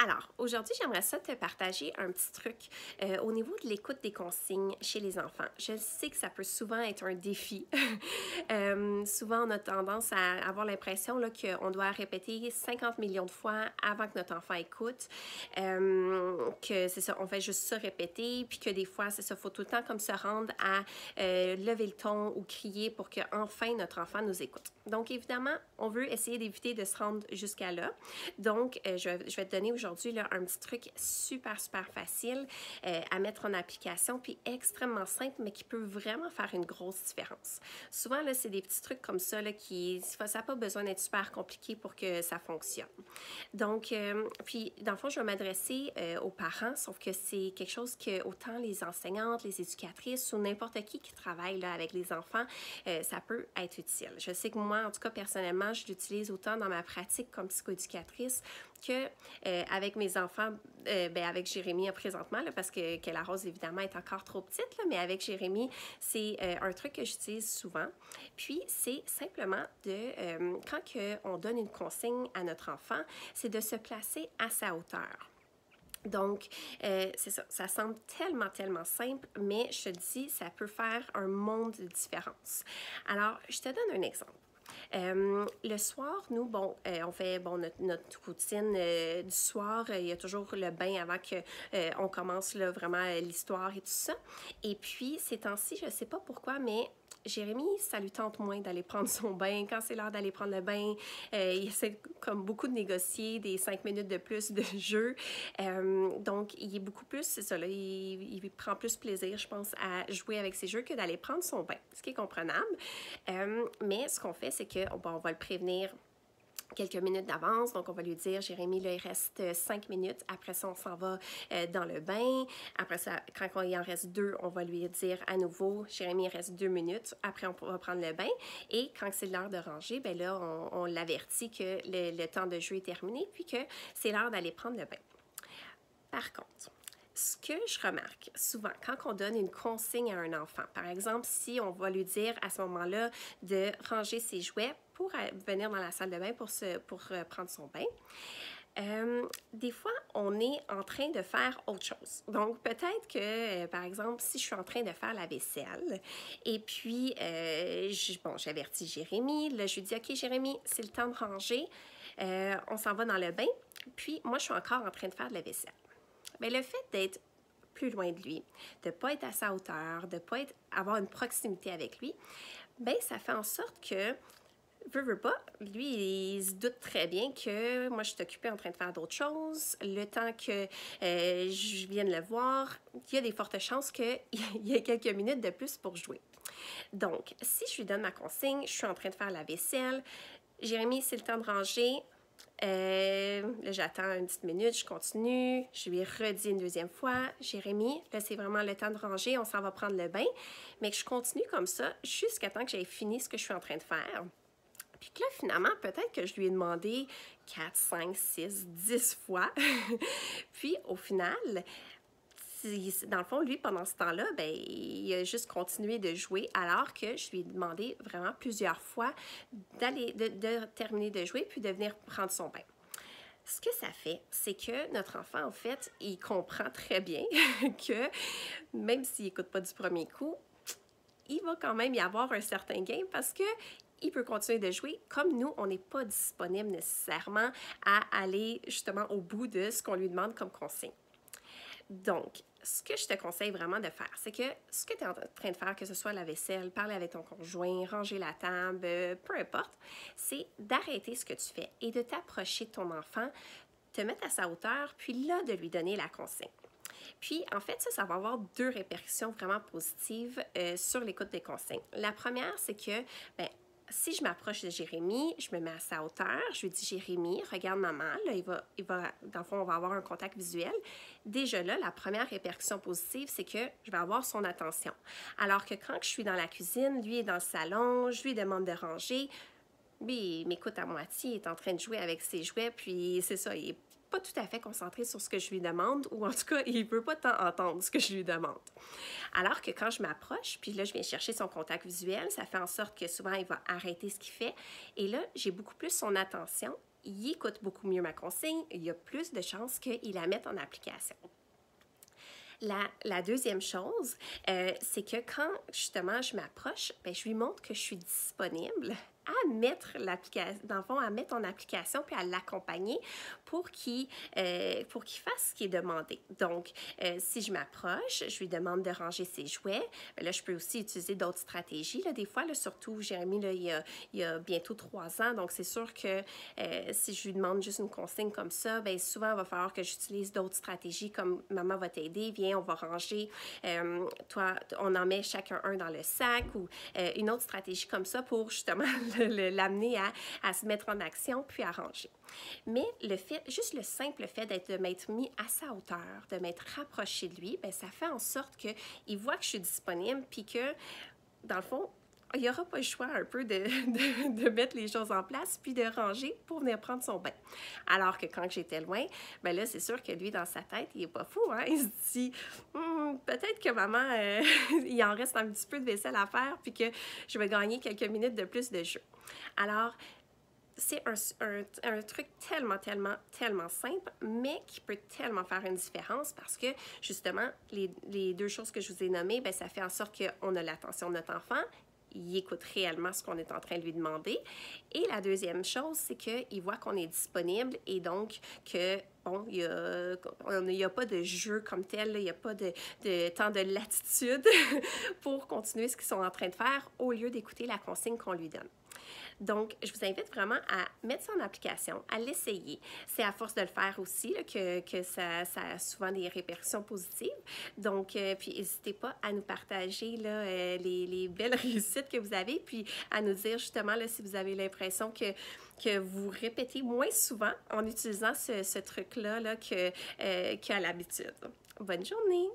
Alors, aujourd'hui, j'aimerais ça te partager un petit truc au niveau de l'écoute des consignes chez les enfants. Je sais que ça peut souvent être un défi. Souvent, on a tendance à avoir l'impression qu'on doit répéter 50 millions de fois avant que notre enfant écoute, que c'est ça, on fait juste ça répéter, puis que des fois, c'est ça, il faut tout le temps comme se rendre à lever le ton ou crier pour que enfin notre enfant nous écoute. Donc, évidemment, on veut essayer d'éviter de se rendre jusqu'à là. Donc, je vais te donner aujourd'hui un petit truc super facile à mettre en application, puis extrêmement simple, mais qui peut vraiment faire une grosse différence. Souvent, là, c'est des petits trucs comme ça là, ça n'a pas besoin d'être super compliqué pour que ça fonctionne. Donc, puis, dans le fond, je vais m'adresser aux parents, sauf que c'est quelque chose que autant les enseignantes, les éducatrices ou n'importe qui travaille là, avec les enfants, ça peut être utile. Je sais que moi, en tout cas, personnellement, je l'utilise autant dans ma pratique comme psychoéducatrice que avec mes enfants, avec Jérémie présentement, là, parce que la Rose, évidemment, est encore trop petite, là, mais avec Jérémie, c'est un truc que j'utilise souvent. Puis, c'est simplement quand on donne une consigne à notre enfant, c'est de se placer à sa hauteur. Donc, c'est ça, ça semble tellement simple, mais je te dis, ça peut faire un monde de différence. Alors, je te donne un exemple. Le soir, nous, on fait notre routine du soir. Il y a toujours le bain avant qu'on commence là, vraiment l'histoire et tout ça. Et puis, ces temps-ci, je ne sais pas pourquoi, mais Jérémie, ça lui tente moins d'aller prendre son bain. Quand c'est l'heure d'aller prendre le bain, il essaie comme beaucoup de négocier des 5 minutes de plus de jeu. Donc, il est beaucoup plus, c'est ça, là, il prend plus plaisir, je pense, à jouer avec ses jeux que d'aller prendre son bain, ce qui est comprenable. Mais ce qu'on fait, c'est qu'on va le prévenir quelques minutes d'avance. Donc, on va lui dire, Jérémie, là, il reste 5 minutes. Après ça, on s'en va dans le bain. Après ça, quand il en reste 2, on va lui dire à nouveau, Jérémie, il reste 2 minutes. Après, on va prendre le bain. Et quand c'est l'heure de ranger, bien là, on l'avertit que le temps de jeu est terminé, puis que c'est l'heure d'aller prendre le bain. Par contre, ce que je remarque souvent quand on donne une consigne à un enfant, par exemple, si on va lui dire à ce moment-là de ranger ses jouets pour venir dans la salle de bain pour prendre son bain, des fois, on est en train de faire autre chose. Donc, peut-être que, par exemple, si je suis en train de faire la vaisselle, et puis, j'avertis Jérémie, là, je lui dis, OK, Jérémie, c'est le temps de ranger, on s'en va dans le bain, puis moi, je suis encore en train de faire de la vaisselle. Mais le fait d'être plus loin de lui, de ne pas être à sa hauteur, de ne pas avoir une proximité avec lui, bien, ça fait en sorte que, veut pas, lui, il se doute très bien que moi, je suis occupée en train de faire d'autres choses. Le temps que je vienne le voir, il y a des fortes chances qu'il y ait quelques minutes de plus pour jouer. Donc, si je lui donne ma consigne, je suis en train de faire la vaisselle, Jérémie, c'est le temps de ranger. Là, j'attends une petite minute, je continue, je lui redis une deuxième fois, Jérémie, là, c'est vraiment le temps de ranger, on s'en va prendre le bain, mais que je continue comme ça jusqu'à temps que j'aie fini ce que je suis en train de faire. Puis que là, finalement, peut-être que je lui ai demandé 4, 5, 6, 10 fois. Puis, au final, dans le fond, lui, pendant ce temps-là, ben, il a juste continué de jouer alors que je lui ai demandé vraiment plusieurs fois de terminer de jouer puis de venir prendre son bain. Ce que ça fait, c'est que notre enfant, en fait, il comprend très bien que même s'il n'écoute pas du premier coup, il va quand même y avoir un certain gain parce que il peut continuer de jouer. Comme nous, on n'est pas disponible nécessairement à aller justement au bout de ce qu'on lui demande comme consigne. Donc, ce que je te conseille vraiment de faire, c'est que ce que tu es en train de faire, que ce soit la vaisselle, parler avec ton conjoint, ranger la table, peu importe, c'est d'arrêter ce que tu fais et de t'approcher de ton enfant, te mettre à sa hauteur, puis là, de lui donner la consigne. Puis, en fait, ça va avoir 2 répercussions vraiment positives sur l'écoute des consignes. La première, c'est que, bien, si je m'approche de Jérémie, je me mets à sa hauteur, je lui dis, Jérémie, regarde maman, là, dans le fond, on va avoir un contact visuel. Déjà là, la première répercussion positive, c'est que je vais avoir son attention. Alors que quand je suis dans la cuisine, lui est dans le salon, je lui demande de ranger, lui, il m'écoute à moitié, il est en train de jouer avec ses jouets, puis c'est ça, il est pas tout à fait concentré sur ce que je lui demande, ou en tout cas, il ne veut pas tant entendre ce que je lui demande. Alors que quand je m'approche, puis là, je viens chercher son contact visuel, ça fait en sorte que souvent, il va arrêter ce qu'il fait. Et là, j'ai beaucoup plus son attention il écoute beaucoup mieux ma consigne, il y a plus de chances qu'il la mette en application. La deuxième chose, c'est que quand justement je m'approche, ben, je lui montre que je suis disponible à mettre l'application, dans le fond, à mettre en application puis à l'accompagner pour qu'il fasse ce qui est demandé. Donc, si je m'approche, je lui demande de ranger ses jouets. Bien là, je peux aussi utiliser d'autres stratégies. Là, des fois, là, surtout, Jérémy, là, il y a bientôt 3 ans. Donc, c'est sûr que si je lui demande juste une consigne comme ça, bien, souvent, il va falloir que j'utilise d'autres stratégies comme maman va t'aider, viens, on va ranger, toi, on en met chacun un dans le sac ou une autre stratégie comme ça pour justement l'amener à se mettre en action puis à ranger. Mais juste le simple fait de m'être mis à sa hauteur, de m'être rapproché de lui, bien, ça fait en sorte qu'il voit que je suis disponible puis que, dans le fond, il n'y aura pas le choix un peu de mettre les choses en place puis de ranger pour venir prendre son bain. Alors que quand j'étais loin, bien là, c'est sûr que lui, dans sa tête, il n'est pas fou, hein? Il se dit peut-être que maman, il en reste un petit peu de vaisselle à faire puis que je vais gagner quelques minutes de plus de jeu. Alors, c'est un truc tellement simple, mais qui peut tellement faire une différence parce que, justement, les deux choses que je vous ai nommées, bien, ça fait en sorte qu'on a l'attention de notre enfant, il écoute réellement ce qu'on est en train de lui demander. Et la deuxième chose, c'est qu'il voit qu'on est disponible et donc que, bon, il n'y a pas de jeu comme tel, il n'y a pas de temps de latitude pour continuer ce qu'ils sont en train de faire au lieu d'écouter la consigne qu'on lui donne. Donc, je vous invite vraiment à mettre ça en application, à l'essayer. C'est à force de le faire aussi là, que ça a souvent des répercussions positives. Donc, puis n'hésitez pas à nous partager là, les belles réussites que vous avez, puis à nous dire justement là, si vous avez l'impression que vous répétez moins souvent en utilisant ce truc-là là, qu'à l'habitude. Bonne journée!